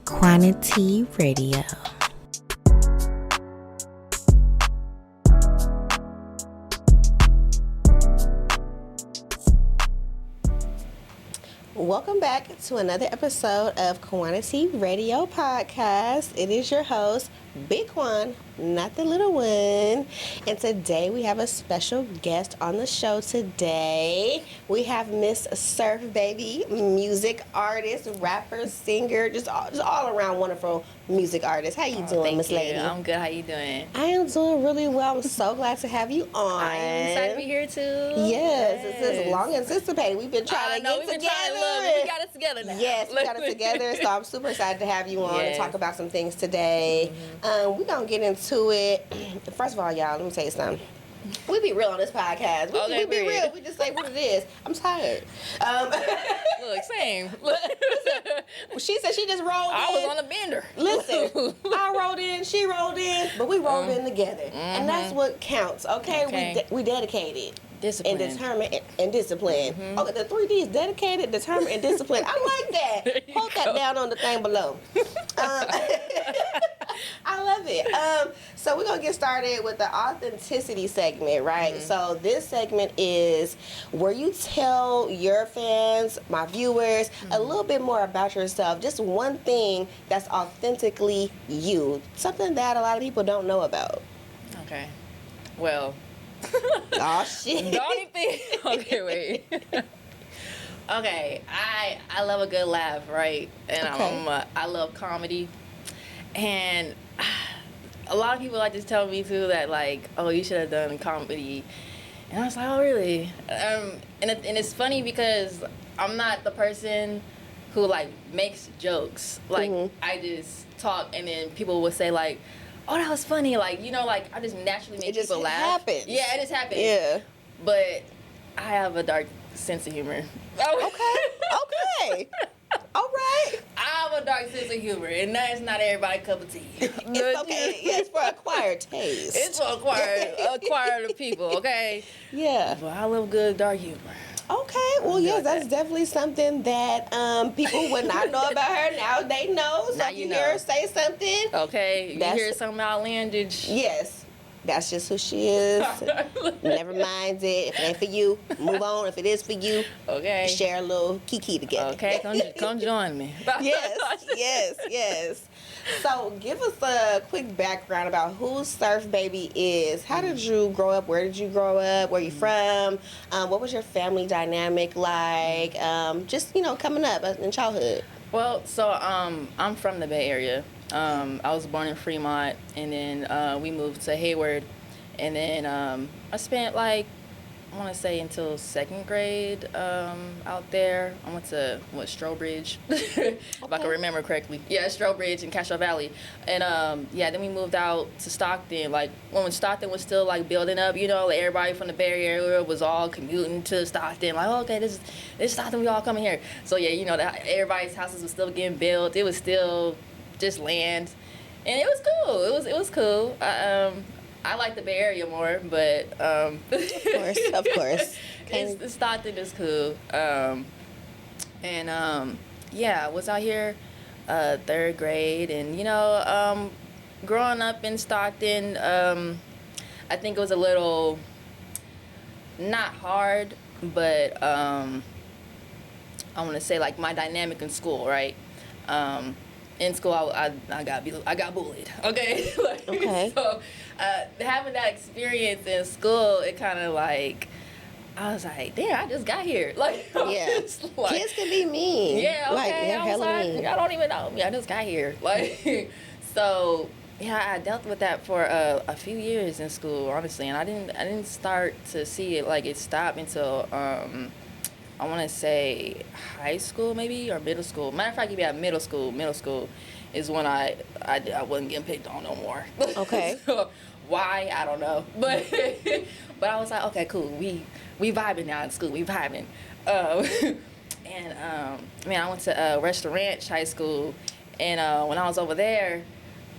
QuaniTEA Radio. Welcome back to another episode of QuaniTEA Radio Podcast. It is your host, Big Quan, not the little one. And today we have a special guest on the show today. We have Miss Surf Baby, music artist, rapper, singer, just all around wonderful music artist. How you doing, Miss Lady? I'm good. How you doing? I am doing really well. I'm so glad to have you on. I am excited to be here too. Yes, this is long anticipated. We've been trying to get we've been together. we got it together now. Yes, we got it together. So I'm super excited to have you on and talk about some things today. We're going to get into it. First of all, y'all, let me tell you something. We be real on this podcast. We be real. We just say what it is. I'm tired. Look, same. She said she just rolled in. I was on a bender. Listen, I rolled in, she rolled in, but we rolled in together. And that's what counts, okay? We dedicated. Disciplined. And determined and disciplined. Okay, the 3 Ds, dedicated, determined, and disciplined. I like that. Hold that down on the thing below. I love it. So we're going to get started with the authenticity segment, right? So this segment is where you tell your fans, my viewers, a little bit more about yourself. Just one thing that's authentically you. Something that a lot of people don't know about. Okay. Well. Oh, shit. The only thing. Okay, wait. Okay, I love a good laugh, right? And I love comedy. And a lot of people like to tell me too that like, oh, you should have done comedy. And I was like, oh, really? And it's funny because I'm not the person who like makes jokes. Like I just talk, and then people would say like, oh, that was funny. Like, you know, like I just naturally make people laugh. Happens. Yeah, it just happens. Yeah. But I have a dark sense of humor. Okay. All right. I have a dark sense of humor, and that's not everybody's cup of tea. It's okay. Yeah, it's for acquired taste. It's for acquired people, okay? Yeah. But I love good dark humor. Okay. Well, yes, that's definitely something that people would not know about her. Now they know. So Now if you you know. hear her say something. Okay? You hear something outlandish. Yes. That's just who she is. Never mind it. If it ain't for you, move on. If it is for you, okay, share a little kiki together. Okay, come join me. Yes. So give us a quick background about who Surf Baby is. How did you grow up? Where did you grow up? Where you from? What was your family dynamic like? Just, coming up in childhood. Well, so I'm from the Bay Area. I was born in Fremont, and then we moved to Hayward, and then I spent I want to say until 2nd grade out there. I went to Strobridge, if I can remember correctly. Yeah, Strobridge in Castro Valley, and then we moved out to Stockton. Like when Stockton was still building up, everybody from the Bay Area was all commuting to Stockton. Like, okay, this is Stockton, we all coming here. So yeah, everybody's houses were still getting built. It was still just land, and it was cool. It was cool. I like the Bay Area more, but of course, it's Stockton is cool. And I was out here 3rd grade, and growing up in Stockton, I think it was a little not hard, but I want to say my dynamic in school, right? In school, I got bullied. Okay. Okay. So having that experience in school, it kind of I was like, damn, I just got here. Kids can be mean. Yeah. Okay. They're hella mean. I don't even know me. I just got here. So yeah, I dealt with that for a few years in school, honestly, and I didn't start to see it it stopped until I want to say high school maybe or middle school. Matter of fact, if you have middle school is when I wasn't getting picked on no more. Okay. So, why? I don't know. But but I was like, okay, cool. We vibing now in school. We vibing. And I went to Western Ranch High School, and when I was over there,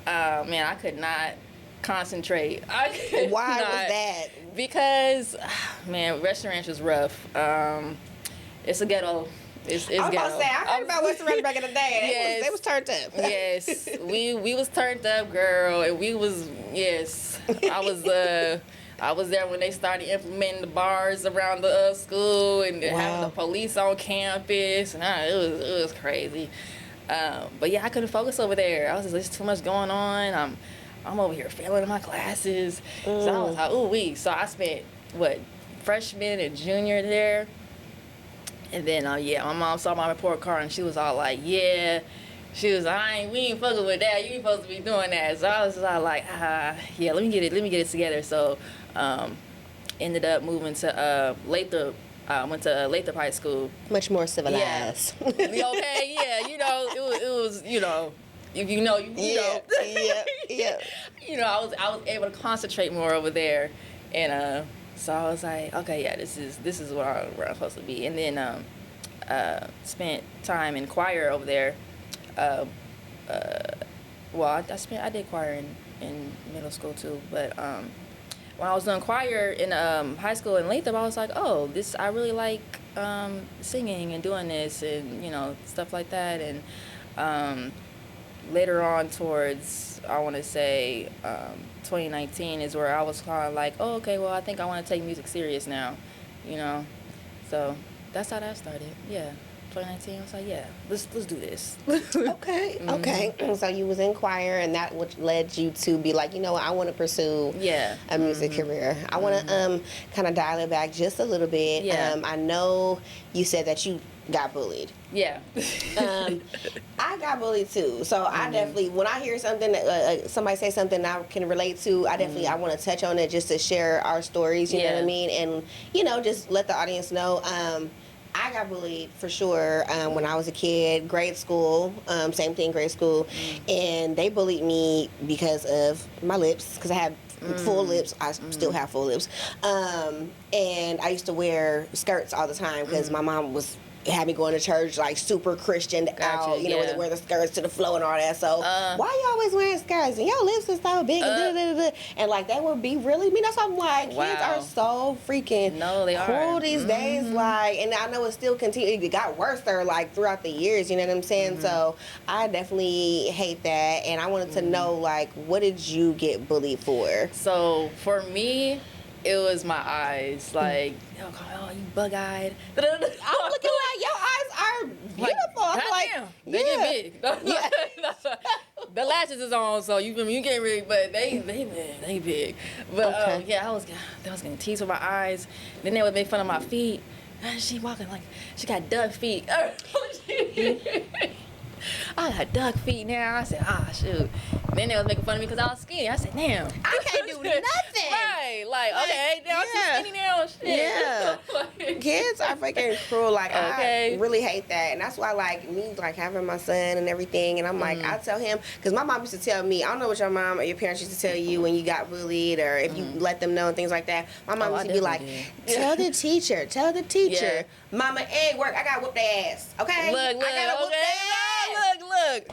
I could not concentrate. Why was that? Because, Western Ranch was rough. It's a ghetto It's I was ghetto. about to say, I heard about Western Ranch back in the day. Yes. They was turned up. Yes, we was turned up, girl, and we was I was there when they started implementing the bars around the school and having the police on campus, and it was crazy. But yeah, I couldn't focus over there. I was just, there's too much going on. I'm over here failing in my classes. So I was like, ooh wee. So I spent freshman and junior there. And then my mom saw my report card and she was all like, yeah. She was like, we ain't fucking with that. You ain't supposed to be doing that. So I was just all like, yeah, let me get it together. So ended up moving to Lathrop. Went to Lathrop High School. Much more civilized. Yeah. Okay, yeah, it was, if you know, you know. Yeah. I was able to concentrate more over there, and so I was like, okay, yeah, this is where I'm supposed to be. And then spent time in choir over there. I did choir in middle school too, but when I was doing choir in high school in Lathrop, I was like, oh, I really like singing and doing this and stuff like that. And later on towards, I want to say 2019 is where I was kind of like, oh, okay, well, I think I want to take music serious now, so that's how that started. Yeah. 2019, I was like, yeah, let's do this. Okay. So you was in choir, and that which led you to be like, I want to pursue a music career. I want to kind of dial it back just a little bit. Yeah. I know you said that you got bullied. Yeah. I got bullied too. So I definitely, when I hear something that somebody say something I can relate to, I definitely I want to touch on it just to share our stories. You know what I mean, and just let the audience know. I got bullied for sure when I was a kid, grade school, same thing, grade school, and they bullied me because of my lips, because I had full lips. I still have full lips, and I used to wear skirts all the time because my mom had me going to church like super Christian out, wear the skirts to the floor and all that. So why you always wearing skirts and your lips is so big and like that would be really mean. That's why I'm like, kids are so freaking cool these days. Like, and I know it still continued. It got worse there like throughout the years. You know what I'm saying? So I definitely hate that, and I wanted to know like, what did you get bullied for? So for me, it was my eyes. Like, oh, you bug-eyed. I'm looking like your eyes are beautiful. Like, I'm like, damn, they get big. The lashes is on, so you can't really, but they big. But I was getting teased with my eyes. Then they would make fun of my feet. She walking like she got duck feet. I got duck feet now. I said, shoot. Then they was making fun of me because I was skinny. I said, damn. I can't do nothing. Right. Like, okay, now I'm skinny now. Shit. Yeah. Kids are freaking cruel. Like, I really hate that. And that's why, like, me, like, having my son and everything, and I'm like, I tell him, because my mom used to tell me, I don't know what your mom or your parents used to tell you when you got bullied or if you let them know and things like that. My mom used to be like, tell the teacher. Yeah. Mama, ain't work. I got to whoop their ass. Okay? Look. I got to whoop their ass. Look.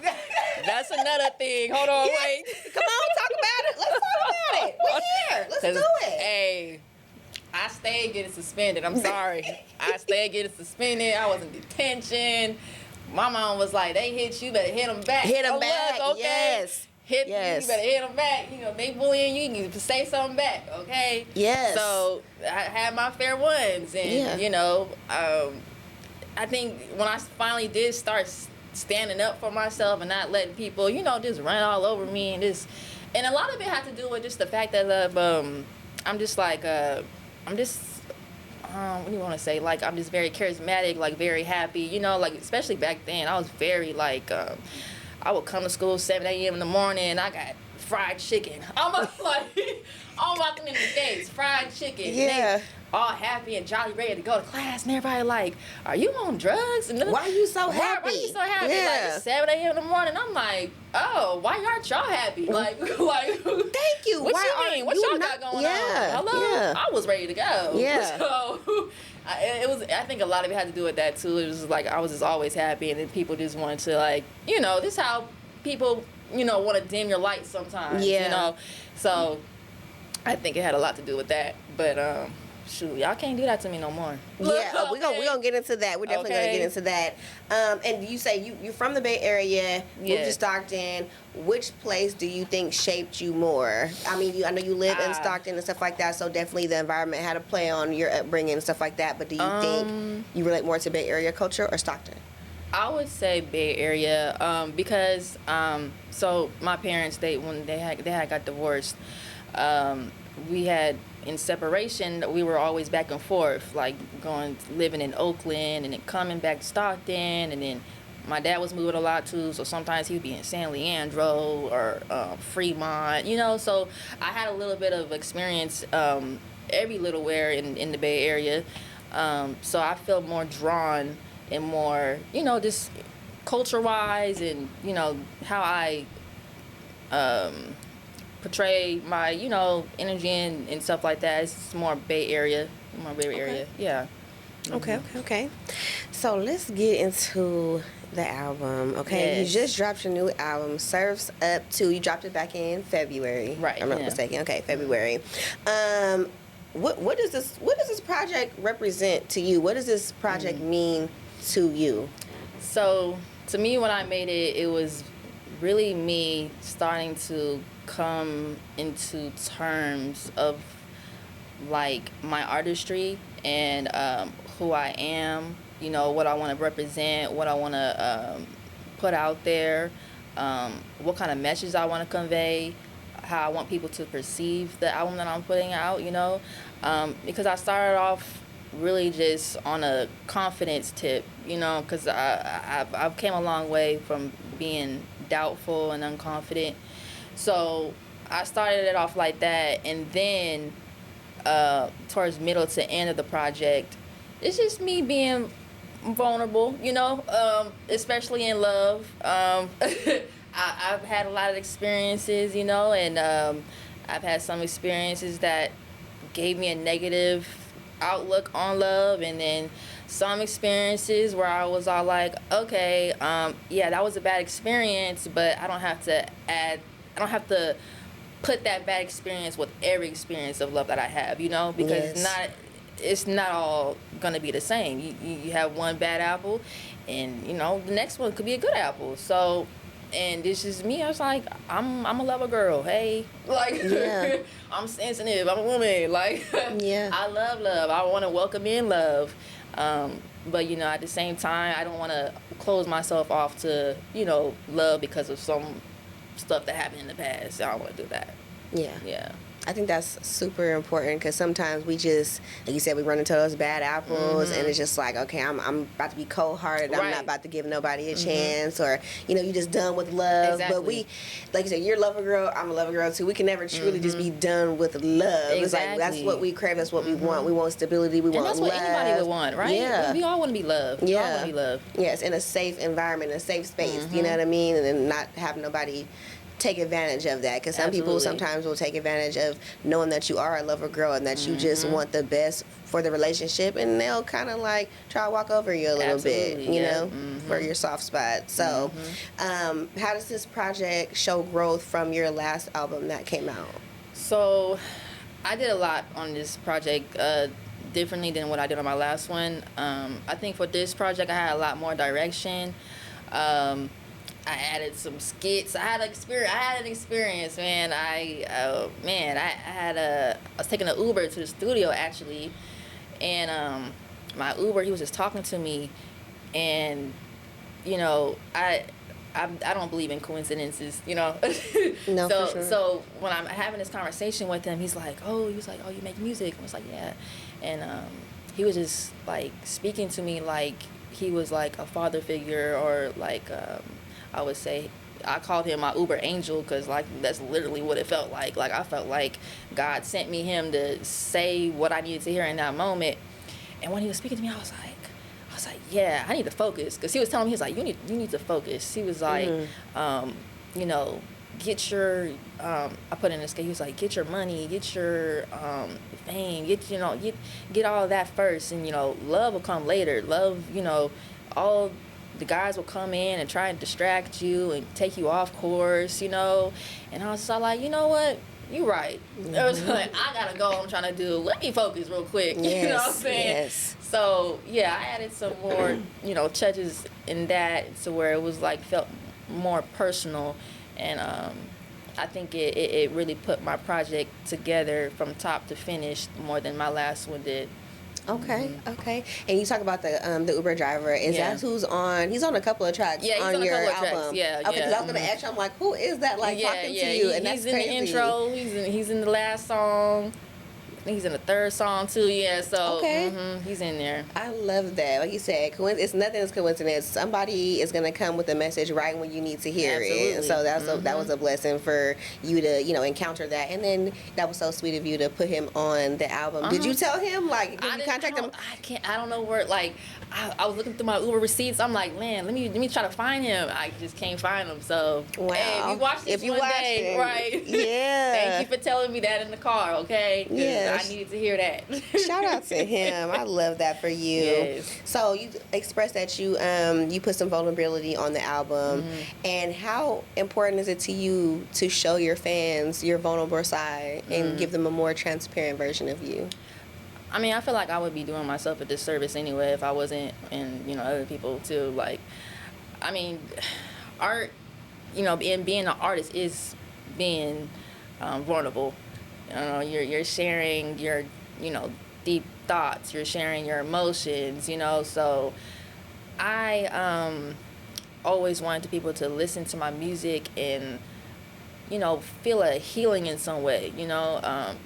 That's another thing. Hold on, wait. Come on, talk about it. Let's talk about it. We're here. Let's do it. Hey, I stayed getting suspended. I'm sorry. I stayed getting suspended. I was in detention. My mom was like, they hit you, better hit them back. Hit them back. Look, okay? Yes. You better hit them back. They bullying you, you need to say something back, okay? Yes. So I had my fair ones. And, I think when I finally did start standing up for myself and not letting people, just run all over me and a lot of it had to do with just the fact that I'm just like, what do you want to say? Like, I'm just very charismatic, like very happy, like especially back then, I was very like, I would come to school 7 a.m. in the morning and I got fried chicken. I'm walking in the gates, fried chicken. Yeah. All happy and jolly, ready to go to class, and everybody like, are you on drugs? And why are you so happy? Why are you so happy? Yeah. Like, it's 7 a.m. in the morning. I'm like, oh, why aren't y'all happy? Like, thank you. What you mean? What y'all got going on? Hello? Yeah. I was ready to go. Yeah. So I think a lot of it had to do with that too. It was like I was just always happy, and then people just wanted to like, this is how people, want to dim your light sometimes. Yeah. So I think it had a lot to do with that. But shoot, y'all can't do that to me no more. Yeah, we're gonna get into that. We're definitely gonna get into that. And you say you're from the Bay Area, moved to Stockton. Which place do you think shaped you more? I mean, I know you live in Stockton and stuff like that, so definitely the environment had a play on your upbringing and stuff like that. But do you think you relate more to Bay Area culture or Stockton? I would say Bay Area, because so my parents, when they had got divorced, we had, in separation, we were always back and forth, like living in Oakland and then coming back to Stockton, and then my dad was moving a lot too, so sometimes he'd be in San Leandro or Fremont, so I had a little bit of experience every little where in the Bay Area, so I feel more drawn and more, just culture-wise and, how I portray my, energy and stuff like that. It's more Bay Area. Yeah. Okay. So let's get into the album, okay? Yes. You just dropped your new album, Surf's Up 2. You dropped it back in February. Right. If I'm not mistaken. Okay, February. What does this project represent to you? What does this project mean to you? So, to me, when I made it, it was really me starting to come into terms of, like, my artistry and who I am, what I want to represent, what I want to put out there, what kind of message I want to convey, how I want people to perceive the album that I'm putting out, because I started off really just on a confidence tip, because I've came a long way from being doubtful and unconfident. So I started it off like that, and then towards middle to end of the project, it's just me being vulnerable, especially in love. I've had a lot of experiences, and I've had some experiences that gave me a negative outlook on love, and then some experiences where I was all like, okay, that was a bad experience, but I don't have to put that bad experience with every experience of love that I have, because it's not all gonna be the same. You have one bad apple, and the next one could be a good apple. So, and this is me. I was like, I'm a lover girl. Hey, like, I'm sensitive. I'm a woman. Like, I love love. I want to welcome in love. But at the same time, I don't want to close myself off to love because of some stuff that happened in the past. I don't want to do that. Yeah. I think that's super important, because sometimes we just, like you said, we run into those bad apples, and it's just like, okay, I'm about to be cold-hearted. Right. I'm not about to give nobody a chance, or, you just done with love. Exactly. But we, like you said, you're a lover girl, I'm a lover girl too. We can never truly just be done with love. Exactly. It's like, that's what we crave, that's what we want. We want stability, we want love. And that's what anybody would want, right? Yeah. We all want to be loved. We all want to be loved. Yes, in a safe environment, a safe space, you know what I mean? And then not have nobody take advantage of that, because some people sometimes will take advantage of knowing that you are a lover girl and that you just want the best for the relationship, and they'll kind of like try to walk over you a little bit, for your soft spot. So how does this project show growth from your last album that came out? So I did a lot on this project, differently than what I did on my last one. I think for this project I had a lot more direction. I added some skits. I had an experience, man. I was taking an Uber to the studio actually, and my Uber, he was just talking to me, and I don't believe in coincidences, No, so, for sure. So when I'm having this conversation with him, he's like, oh, you make music? I was like, yeah, and he was just like speaking to me like he was like a father figure, or like I would say, I called him my Uber angel, because like that's literally what it felt like. Like I felt like God sent me him to say what I needed to hear in that moment. And when he was speaking to me, I was like, yeah, I need to focus, because he was telling me, he was like, you need to focus. He was like, get your I put in this case, he was like, get your money, get your fame, get all of that first, and love will come later. Love, all the guys will come in and try and distract you and take you off course, and I was just like, you know what, you right. I was like, I gotta go. I'm trying to do. Let me focus real quick. Yes, You know what I'm saying? yes. So yeah, I added some more, touches in that to where it was like felt more personal, and I think it really put my project together from top to finish more than my last one did. Okay, okay. And you talk about the Uber driver. Is that who's on? He's on a couple of tracks Yeah, he's on on a your couple of album. tracks. Yeah, okay, because I was yeah. gonna ask you. I'm like, who is that? Like talking to you, and that's he's in crazy. the intro. He's in the last song. I think he's in the third song too. Yeah, so he's in there. I love that. Like you said, it's nothing is coincidence. Somebody is gonna come with a message right when you need to hear it. And so that was a blessing for you to encounter that. And then that was so sweet of you to put him on the album. Did you tell him did you contact him? I don't know where. I was looking through my Uber receipts. I'm like, man, let me try to find him. I just can't find him. So wow. Hey, if you watch this one day, right? Yeah. Thank you for telling me that in the car. Okay. Yeah. I needed to hear that. Shout out to him. I love that for you. Yes. So you expressed that you put some vulnerability on the album, and how important is it to you to show your fans your vulnerable side and give them a more transparent version of you? I mean, I feel like I would be doing myself a disservice anyway if I wasn't, and other people too. Like, I mean, art, and being an artist is being vulnerable. You're sharing your, deep thoughts. You're sharing your emotions. So I always wanted people to listen to my music and feel a healing in some way,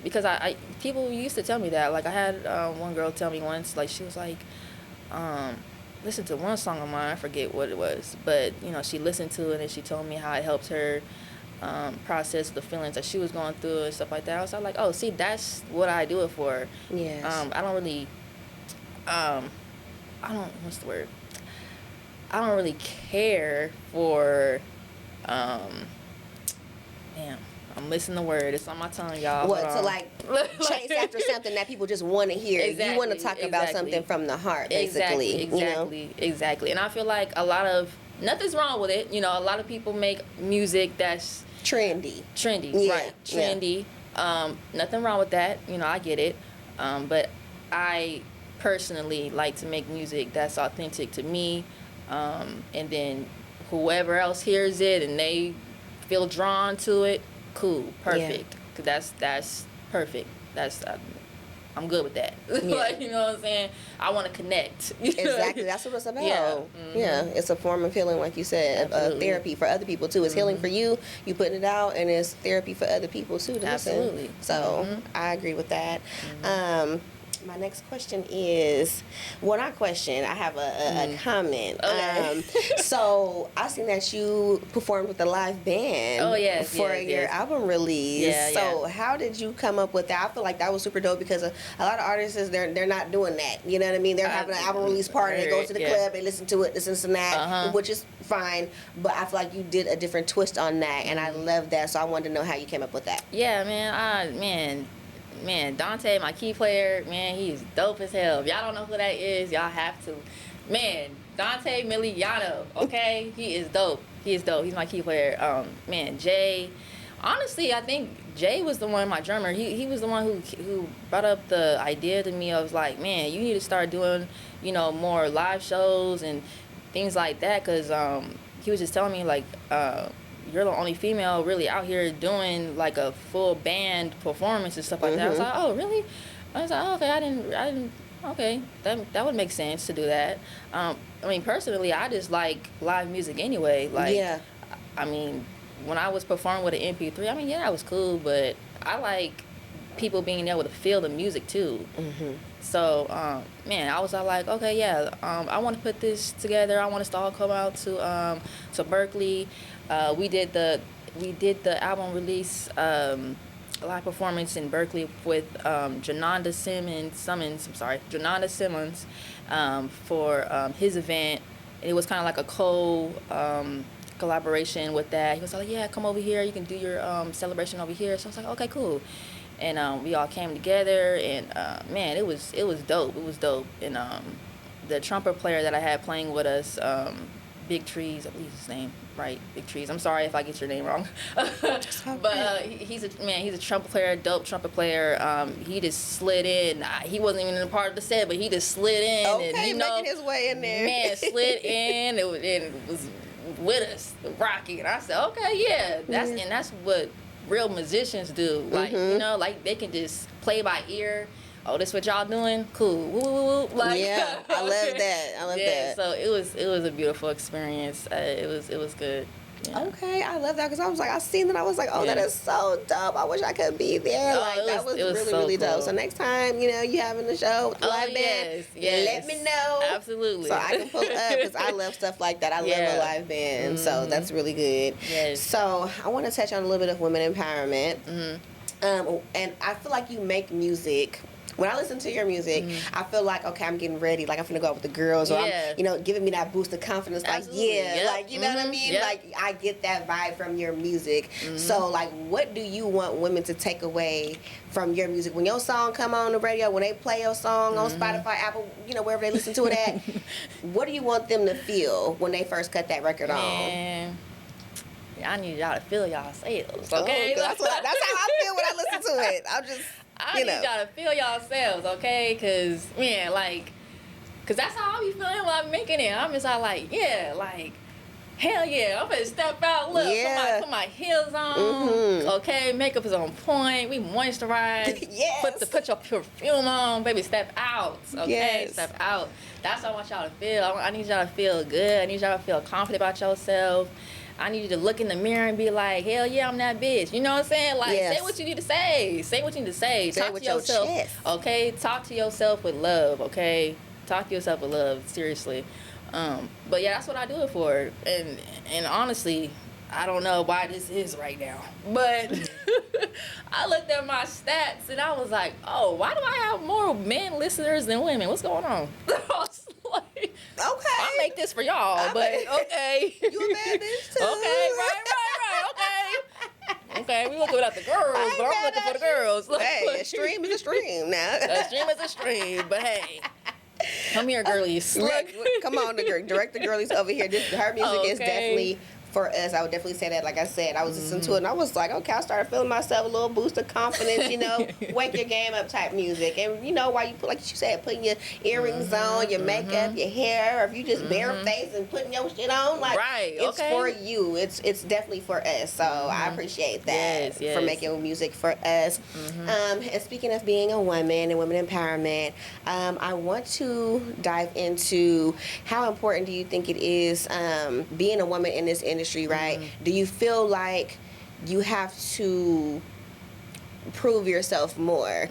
because I people used to tell me that. Like, I had one girl tell me once, like, she was like, listen to one song of mine, I forget what it was, but, she listened to it and she told me how it helped her process the feelings that she was going through and stuff like that. I was like, oh, see, that's what I do it for. Yes. I don't really, what's the word? I don't really care for, damn, I'm missing the word. It's on my tongue, y'all. What, to chase after something that people just want to hear. Exactly, you want to talk about something from the heart, basically. Exactly. And I feel like nothing's wrong with it. A lot of people make music that's trendy. Yeah, right. Trendy. Yeah. Nothing wrong with that. I get it. But I personally like to make music that's authentic to me. And then whoever else hears it and they feel drawn to it, cool, perfect. Yeah. That's perfect. I'm good with that. Yeah. You know what I'm saying? I want to connect. Exactly. That's what it's about. Yeah. Yeah. It's a form of healing, like you said, therapy for other people too. It's healing for you. You putting it out, and it's therapy for other people too. Absolutely. So I agree with that. My next question is, not question, I have a comment. Okay. So I seen that you performed with a live band for your album release. Yeah, so how did you come up with that? I feel like that was super dope because a lot of artists, they're not doing that. You know what I mean? They're having an album release party, they go to the club, they listen to it, this and that, which is fine. But I feel like you did a different twist on that, and I love that. So I wanted to know how you came up with that. Yeah, man, Dante, my key player, man, he is dope as hell. If y'all don't know who that is, y'all have to. Man, Dante Miliano, okay? He is dope. He's my key player. Jay, honestly, I think Jay was the one, my drummer. He was the one who brought up the idea to me of like, man, you need to start doing, more live shows and things like that, because he was just telling me like, you're the only female really out here doing like a full band performance and stuff like that. I was like, oh, really? I was like, oh, okay, I didn't, okay, that would make sense to do that. Personally, I just like live music anyway. Like, yeah. When I was performing with an MP3, that was cool, but I like people being able to feel the music too. So, I was like, okay, yeah, I want to put this together. I want us to all come out to Berkeley. We did the album release live performance in Berkeley with Janonda Simmons for his event. It was kind of like a collaboration with that. He was like, yeah, come over here. You can do your celebration over here. So I was like, okay, cool. And we all came together, and it was dope. It was dope. And the trumpet player that I had playing with us, Big Trees, I believe his name, right? Big Trees. I'm sorry if I get your name wrong. Okay. But he's a trumpet player, dope trumpet player. He just slid in. He wasn't even a part of the set, but he just slid in. Okay, and, you know, making his way in there. Man, slid in. It was with us, rocking. And I said, okay, yeah, that's what real musicians do. Like, you know, like they can just play by ear. Oh, this what y'all doing? Cool. Woo, woo, woo. Like, yeah, I love that. I love that. So it was a beautiful experience. It was good. Yeah. Okay, I love that because I was like, I seen that, I was like, oh, that is so dope. I wish I could be there. Oh, Like that was it was really, so really cool. dope. So next time, you know, you having the show with the live band, let me know. Absolutely. So I can pull up because I love stuff like that. I love a live band, so that's really good. Yes. So I want to touch on a little bit of women empowerment. And I feel like you make music. When I listen to your music, I feel like, okay, I'm getting ready. Like, I'm finna go out with the girls. Or, I'm, you know, giving me that boost of confidence. Absolutely. Like, like, you know what I mean? Like, I get that vibe from your music. So, like, what do you want women to take away from your music? When your song come on the radio, when they play your song on Spotify, Apple, you know, wherever they listen to it at, what do you want them to feel when they first cut that record on? I need y'all to feel y'all selves, okay? That's how I feel when I listen to it. I need y'all to feel yourselves, okay? Cause man, cause that's how I be feeling when I'm making it. I'm just like, yeah, like, hell yeah, I'm gonna step out, look, put my heels on, okay, makeup is on point, we moisturize, put your perfume on, baby, step out, okay, step out. That's how I want y'all to feel. I need y'all to feel good. I need y'all to feel confident about yourself. I need you to look in the mirror and be like, hell yeah, I'm that bitch. You know what I'm saying? Like, say what you need to say. Say what you need to say. Talk to yourself. Okay? Talk to yourself with love, okay? Talk to yourself with love, seriously. But yeah, that's what I do it for. And honestly, I don't know why this is right now. But I looked at my stats and I was like, oh, why do I have more men listeners than women? What's going on? I was like, okay, I make this for y'all, but okay. You a bad bitch too. Okay, right, okay. Okay, we looking at the girls, but I'm looking for the girls. Hey, a stream is a stream now. A stream is a stream, but hey. Come here, girlies. Look, come on, direct the girlies over here. Her music is definitely for us. I would definitely say that. Like I said, I was listening to it and I was like, okay, I started feeling myself, a little boost of confidence, you know, wake your game up type music. And you know, while you put, like you said, putting your earrings on, your makeup, your hair, or if you just barefaced and putting your shit on, like it's for you. It's definitely for us. So I appreciate that for making music for us. And speaking of being a woman and women empowerment, I want to dive into how important do you think it is being a woman in this industry, right? Do you feel like you have to prove yourself more?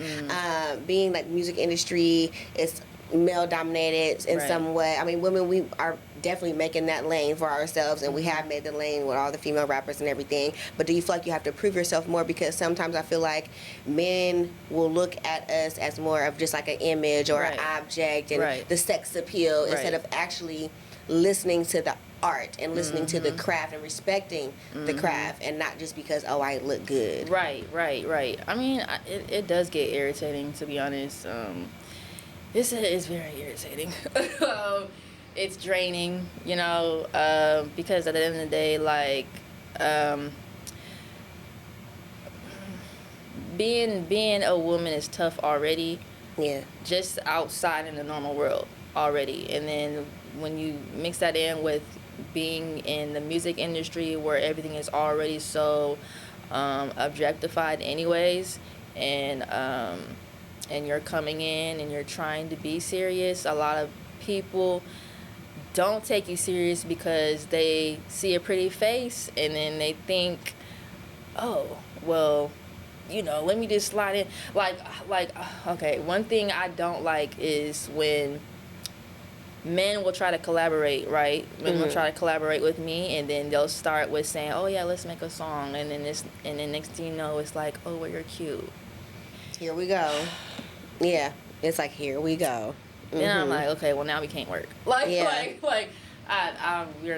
Being like music industry is male dominated in some way. I mean, women, we are definitely making that lane for ourselves, and we have made the lane with all the female rappers and everything. But do you feel like you have to prove yourself more? Because sometimes I feel like men will look at us as more of just like an image or an object and the sex appeal instead of actually listening to the art and listening to the craft and respecting the craft, and not just because, oh, I look good. Right. I mean, it does get irritating, to be honest. This is very irritating. It's draining, you know, because at the end of the day, like, being a woman is tough already. Yeah. Just outside in the normal world already. And then when you mix that in with being in the music industry where everything is already so objectified anyways, and you're coming in and you're trying to be serious, a lot of people don't take you serious because they see a pretty face and then they think, oh, well, you know, let me just slide in. Like, okay, one thing I don't like is when men will try to collaborate, right? Men will try to collaborate with me, and then they'll start with saying, "Oh yeah, let's make a song," and then next thing you know, it's like, "Oh, well, you're cute. Here we go." Yeah, it's like, here we go. Then I'm like, okay, well now we can't work. We're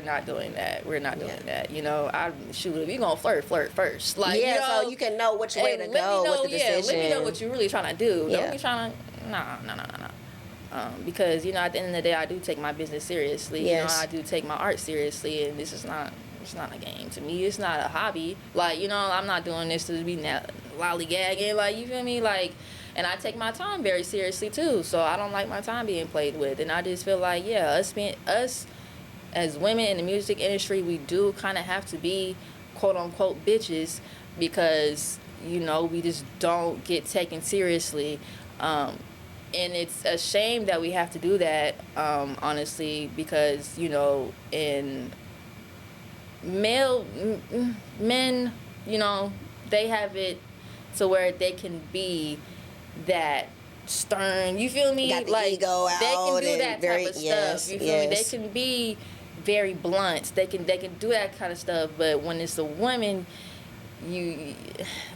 not doing that. We're not doing that. You know, if you gonna flirt first. Like, you know, so you can know which way to go with the decision. Let me know what you're really trying to do. Don't be trying to, nah. Because, you know, at the end of the day, I do take my business seriously. Yes. You know, I do take my art seriously, and this is not, it's not a game to me. It's not a hobby. Like, you know, I'm not doing this to be lollygagging, like, you feel me? Like, and I take my time very seriously, too. So I don't like my time being played with. And I just feel like, yeah, us as women in the music industry, we do kind of have to be, quote-unquote, bitches, because, you know, we just don't get taken seriously. And it's a shame that we have to do that, honestly, because, you know, in men, you know, they have it to where they can be that stern, you feel me? Got the like ego out, they can do and that very, type of yes, stuff. You feel me? They yes. can be very blunt. They can do that kind of stuff. But when it's a woman, we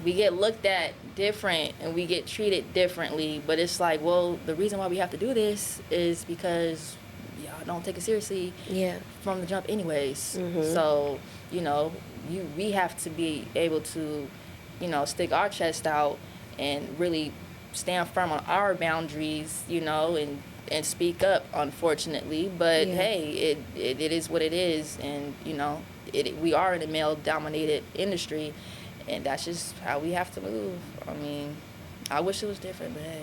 get looked at different and we get treated differently. But it's like, well, the reason why we have to do this is because y'all don't take it seriously from the jump anyways. Mm-hmm. So, you know, we have to be able to, you know, stick our chest out and really stand firm on our boundaries, you know, and speak up, unfortunately. But hey, it is what it is. And, you know, we are in a male-dominated industry, and that's just how we have to move. I mean, I wish it was different, but hey.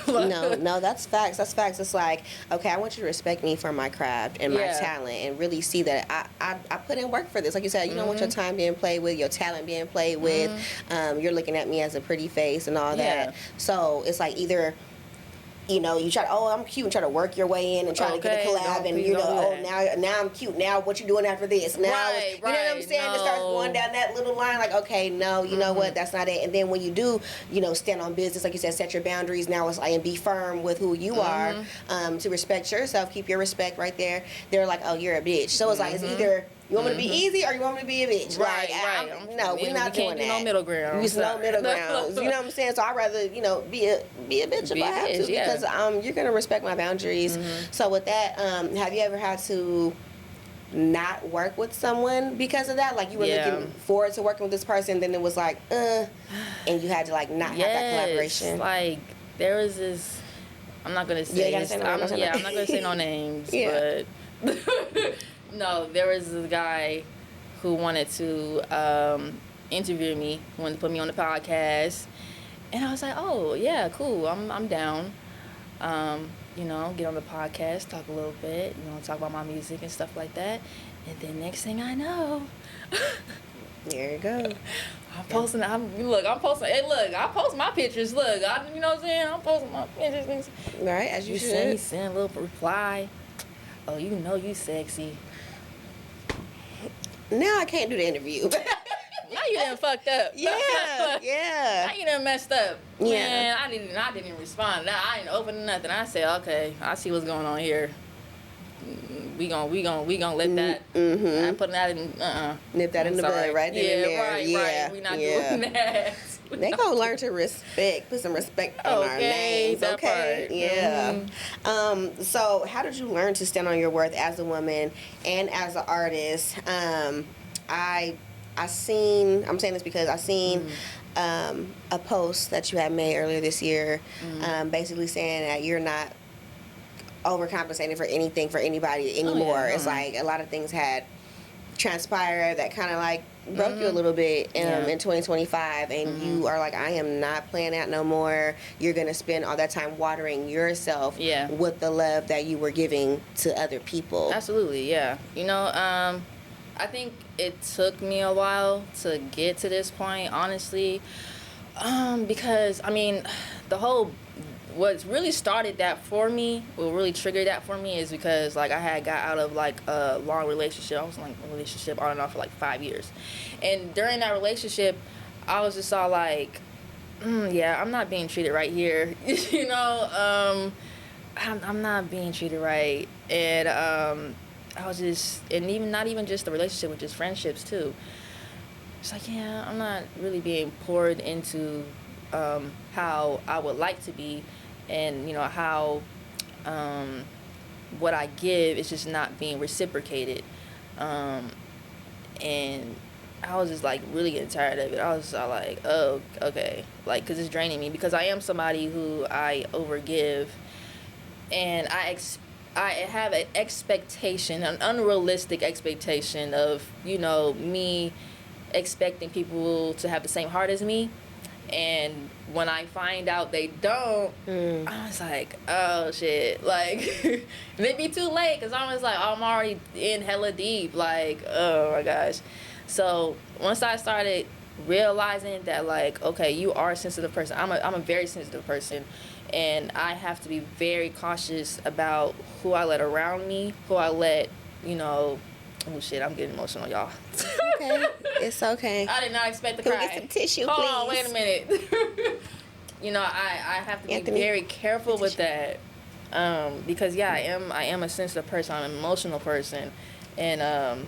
No, that's facts. That's facts. It's like, okay, I want you to respect me for my craft and my talent, and really see that I put in work for this. Like you said, you don't want your time being played with, your talent being played with. You're looking at me as a pretty face and all that. So it's like either, you know, you try to, oh, I'm cute, and try to work your way in and try to get a collab, and you know, oh, now I'm cute. Now what you doing after this? Now, you know what I'm saying? It starts going down that little line, like, okay, no, you know what? That's not it. And then when you do, you know, stand on business, like you said, set your boundaries. Now it's like, and be firm with who you are, to respect yourself, keep your respect right there. They're like, oh, you're a bitch. So it's like, it's either you want me to be easy or you want me to be a bitch. Right. No, we're not doing that. No middle ground. There's no middle grounds. You know what I'm saying? So I'd rather, you know, be a bitch if I have to, because you're gonna respect my boundaries. So with that, have you ever had to not work with someone because of that? Like you were looking forward to working with this person, then it was like, and you had to like not have that collaboration. Like there was this. I'm not gonna say. I'm not gonna say no names, but. No, there was this guy who wanted to interview me, wanted to put me on the podcast, and I was like, oh yeah, cool, I'm down. You know, get on the podcast, talk a little bit, you know, talk about my music and stuff like that, and then next thing I know, there you go. I'm posting. Hey, look, I post my pictures. Look, you know what I'm saying? I'm posting my pictures. Right, as you should. He sent a little reply. Oh, you know you sexy. Now I can't do the interview. Now you done fucked up. Yeah. Now you done messed up. Yeah. Man, I didn't even respond. Now I didn't open nothing. I said, okay, I see what's going on here. We gonna let that. I put that in. Nip that in the bud right then and there. Right. We not doing that. They gonna learn to respect. Put some respect on our names. That okay. part. Yeah. So how did you learn to stand on your worth as a woman and as an artist? I'm saying this because I seen a post that you had made earlier this year, basically saying that you're not overcompensating for anything for anybody anymore. It's like a lot of things had transpired that kind of like broke you a little bit in 2025, and you are like, I am not playing that no more. You're gonna spend all that time watering yourself with the love that you were giving to other people. Absolutely, yeah. You know, I think it took me a while to get to this point, honestly, because I mean, what's really started that for me, what really triggered that for me is because like I had got out of like a long relationship. I was in like a relationship on and off for like 5 years. And during that relationship, I was just all like, I'm not being treated right here. You know, I'm not being treated right. And I was just, and even not even just the relationship, but just friendships too. It's like, I'm not really being poured into how I would like to be. And, you know, how what I give is just not being reciprocated. And I was just, like, really getting tired of it. I was like, oh, okay. Like, because it's draining me. Because I am somebody who I overgive. and I have an expectation, an unrealistic expectation of, you know, me expecting people to have the same heart as me. And when I find out they don't, I was like, oh shit, like, it may be too late, because I was like, oh, I'm already in hella deep, like, oh my gosh. So once I started realizing that, like, okay, you are a sensitive person. I'm a very sensitive person, and I have to be very cautious about who I let around me, who I let, you know. Oh shit, I'm getting emotional, y'all. Okay, it's okay. I did not expect to Can cry. we get some tissue, Hold please? on, wait a minute. You know, I have to be Anthony, very careful with that, because yeah, I am a sensitive person. I'm an emotional person, and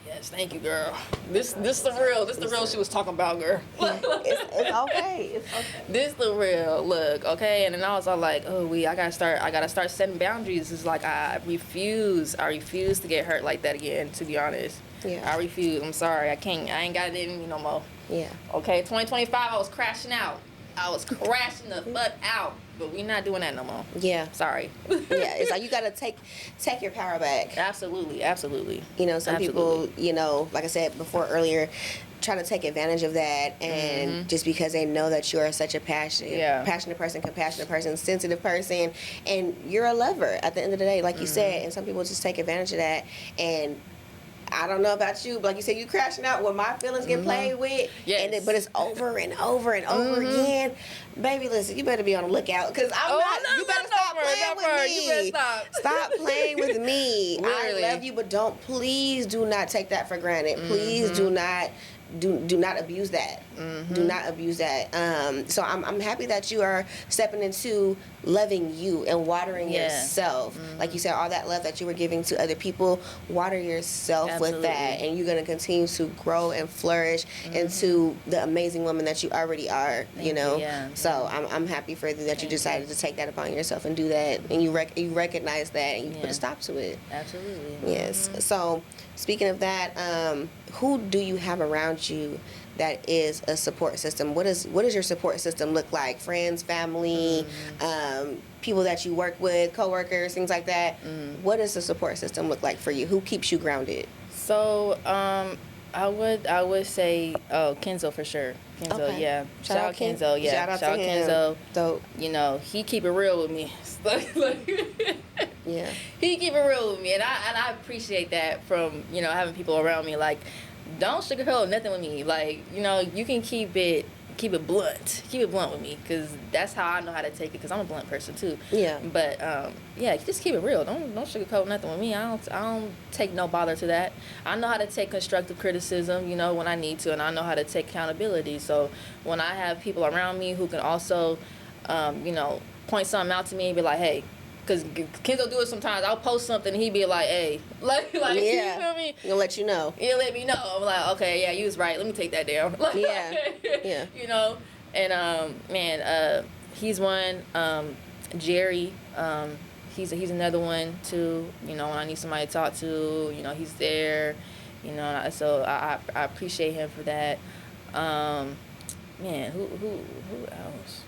yes, thank you, girl. This the real she was talking about, girl. It's okay. It's okay. This the real look, okay? And then I was all like, oh, I gotta start setting boundaries. It's like I refuse to get hurt like that again, to be honest. Yeah. I refuse. I'm sorry. I ain't got it in me no more. Yeah. Okay, 2025, I was crashing out. I was crashing the fuck out. But we not doing that no more. Yeah. Sorry. Yeah, it's like you gotta take your power back. Absolutely. You know, some Absolutely. people, you know, like I said before earlier, trying to take advantage of that, and just because they know that you are such a passionate person, compassionate person, sensitive person, and you're a lover at the end of the day, like you said, and some people just take advantage of that. And I don't know about you, but like you said, you crashing out when my feelings get played with, Yes. but it's over and over and over again. Baby, listen, you better be on the lookout, because you better stop playing with me. You better Stop playing with me. Literally. I love you, but please do not take that for granted. Please do not abuse that. Do not abuse that. So I'm happy that you are stepping into loving you and watering yourself. Like you said, all that love that you were giving to other people, water yourself with that, and you're going to continue to grow and flourish into the amazing woman that you already are. You know. Yeah. So I'm happy for you that you decided to take that upon yourself and do that, and you recognize that, and you put a stop to it. Absolutely. Yes. So, speaking of that, who do you have around you that is a support system? What does your support system look like? Friends, family, people that you work with, coworkers, things like that. What does the support system look like for you? Who keeps you grounded? So, I would say, Kenzo for sure. Kenzo, Okay. yeah. Shout out Kenzo, yeah. Shout out to him. Kenzo. Dope. You know, he keep it real with me. Yeah. He keep it real with me, and I appreciate that from, you know, having people around me. Like, don't sugarcoat nothing with me. Like, you know, you can keep it blunt. Keep it blunt with me, because that's how I know how to take it, because I'm a blunt person too. Yeah. But yeah, just keep it real. Don't sugarcoat nothing with me. I don't take no bother to that. I know how to take constructive criticism, you know, when I need to, and I know how to take accountability. So when I have people around me who can also, you know, point something out to me and be like, hey. Because Kenzo do it sometimes. I'll post something and he'd be like, hey. Like Yeah. You feel me? He'll let you know. He'll let me know. I'm like, okay, yeah, you was right. Let me take that down. Like, Yeah. Yeah. You know? And, man, he's one. Jerry, he's another one, too. You know, when I need somebody to talk to, you know, he's there. You know, so I appreciate him for that. Man, who else?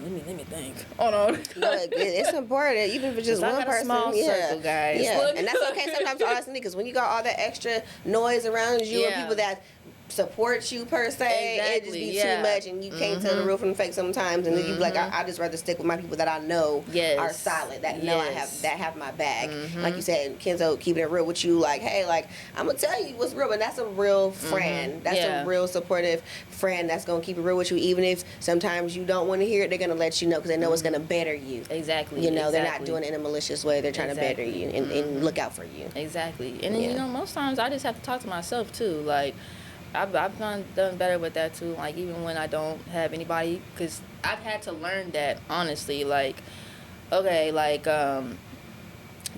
Let me think. Hold on. Look, it's important, even if it's just one I got person. a small circle, guys. Yeah, Look. and that's okay. Sometimes all that's needed, because when you got all that extra noise around you and people that support you per se, it just be too much, and you can't tell the real from the fake sometimes, and then you be like, I just rather stick with my people that I know are solid, that know I have my back. Like you said, Kenzo keeping it real with you, like, hey, like, I'm gonna tell you what's real, but that's a real friend. That's a real supportive friend that's gonna keep it real with you, even if sometimes you don't want to hear it. They're gonna let you know, because they know it's gonna better you. Exactly. You know, they're not doing it in a malicious way. They're trying to better you and look out for you. Exactly. And then, you know, most times I just have to talk to myself too. Like, I've done better with that too. Like, even when I don't have anybody, because I've had to learn that, honestly. Like, okay, like,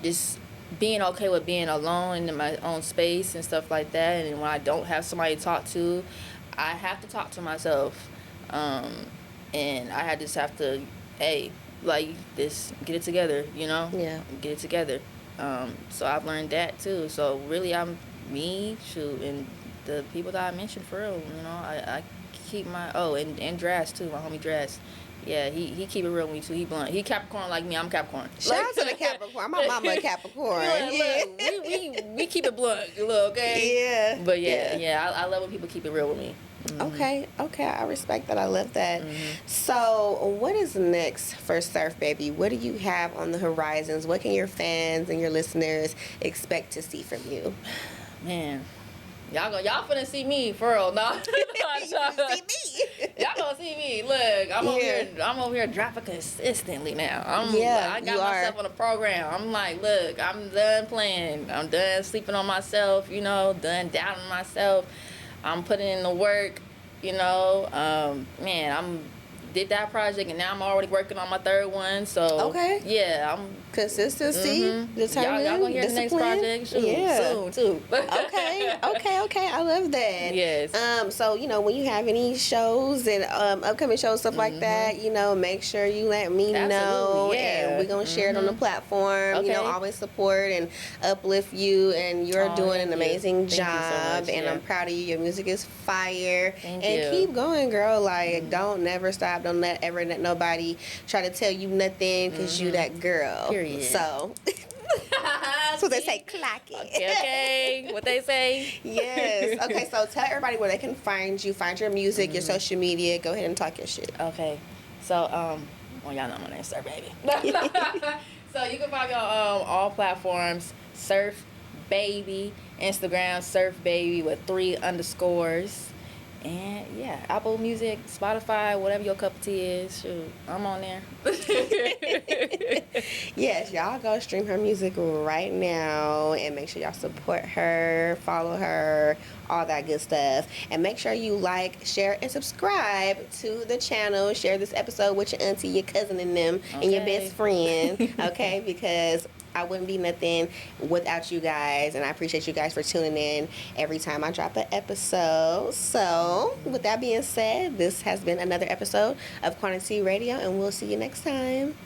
just being okay with being alone in my own space and stuff like that. And when I don't have somebody to talk to, I have to talk to myself. And I just have to, hey, like, this, get it together, you know? Yeah. Get it together. So I've learned that too. So really, I'm me, and the people that I mentioned, for real, you know, I keep my, and Dress too, my homie Dress. Yeah, he keep it real with me too. He blunt. He Capricorn like me. I'm Capricorn. Shout out to the Capricorn. My mama a Capricorn. Look, we keep it blunt, look, okay? Yeah. But I love when people keep it real with me. Okay, I respect that. I love that. So, what is next for Surf Baby? What do you have on the horizons? What can your fans and your listeners expect to see from you? Man, y'all finna see me for real, no? See me. Y'all gonna see me. Look, I'm over here dropping consistently now. I got myself on a program. I'm like, look, I'm done playing. I'm done sleeping on myself. Done doubting myself. I'm putting in the work, man, did that project and now I'm already working on my third one. So yeah, I'm consistency, determined, y'all gonna hear the next project soon too. Okay. I love that. Yes. So when you have any shows and upcoming shows, stuff like that, make sure you let me know, and we're gonna share it on the platform. Okay. Always support and uplift you, and you're doing an amazing job. Thank you so much, and I'm proud of you. Your music is fire. Thank and you. keep going, girl. Like don't never stop. Don't let nobody try to tell you nothing because you that girl. Period. So that's what they say, clock it. Okay. What they say? Yes. Okay, so tell everybody where they can find you, find your music, your social media. Go ahead and talk your shit. Okay. So, y'all know my name's Surf Baby. So you can find me on all platforms, Surf Baby, Instagram, Surf Baby with 3 underscores. And yeah, Apple Music, Spotify, whatever your cup of tea is, shoot, I'm on there. Yes, y'all go stream her music right now and make sure y'all support her, follow her, all that good stuff. And make sure you like, share, and subscribe to the channel. Share this episode with your auntie, your cousin, and them, and your best friend, okay? Because I wouldn't be nothing without you guys, and I appreciate you guys for tuning in every time I drop an episode. So, with that being said, this has been another episode of QuaniTEA Radio, and we'll see you next time.